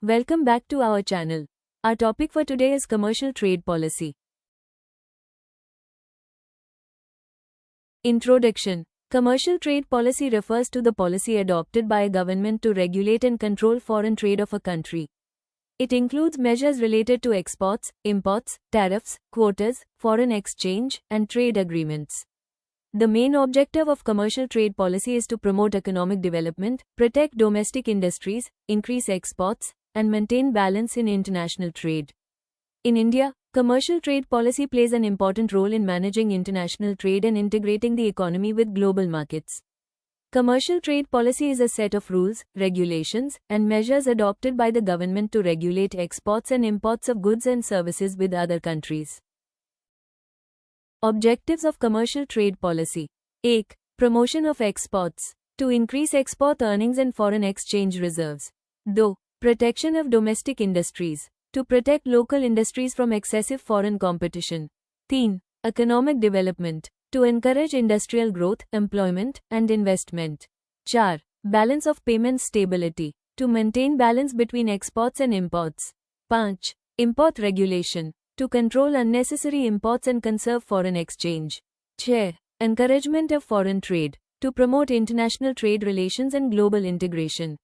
Welcome back to our channel. Our topic for today is commercial trade policy. Introduction. Commercial trade policy refers to the policy adopted by a government to regulate and control foreign trade of a country. It includes measures related to exports, imports, tariffs, quotas, foreign exchange, and trade agreements. The main objective of commercial trade policy is to promote economic development, protect domestic industries, increase exports, and maintain balance in international trade. In India, commercial trade policy plays an important role in managing international trade and integrating the economy with global markets. Commercial trade policy is a set of rules, regulations, and measures adopted by the government to regulate exports and imports of goods and services with other countries. Objectives of commercial trade policy. 1. Promotion of exports. To increase export earnings and foreign exchange reserves. 2. Protection of domestic industries. To protect local industries from excessive foreign competition. 3. Economic development. To encourage industrial growth, employment, and investment. 4. Balance of payments stability. To maintain balance between exports and imports. 5. Import regulation. To control unnecessary imports and conserve foreign exchange. 6. Encouragement of foreign trade. To promote international trade relations and global integration.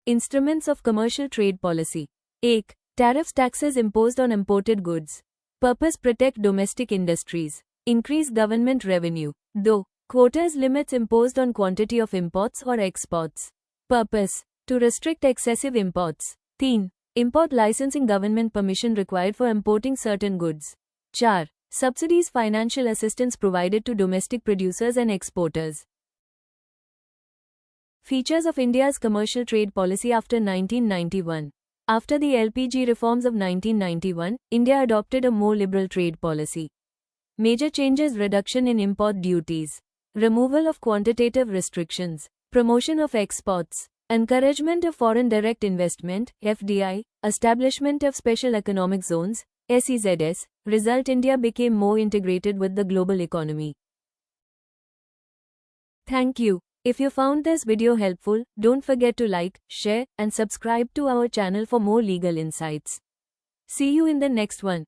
Instruments of commercial trade policy. 1. Tariffs taxes imposed on imported goods. Purpose protect domestic industries. Increase government revenue. 2. Quotas limits imposed on quantity of imports or exports. Purpose to restrict excessive imports. 3. Import licensing government permission required for importing certain goods. 4. Subsidies financial assistance provided to domestic producers and exporters. Features of India's commercial trade policy after 1991. After the LPG reforms of 1991, India adopted a more liberal trade policy. Major changes: reduction in import duties, removal of quantitative restrictions, promotion of exports, encouragement of foreign direct investment (FDI), establishment of special economic zones (SEZs). Result: India became more integrated with the global economy. Thank you. If you found this video helpful, don't forget to like, share, and subscribe to our channel for more legal insights. See you in the next one.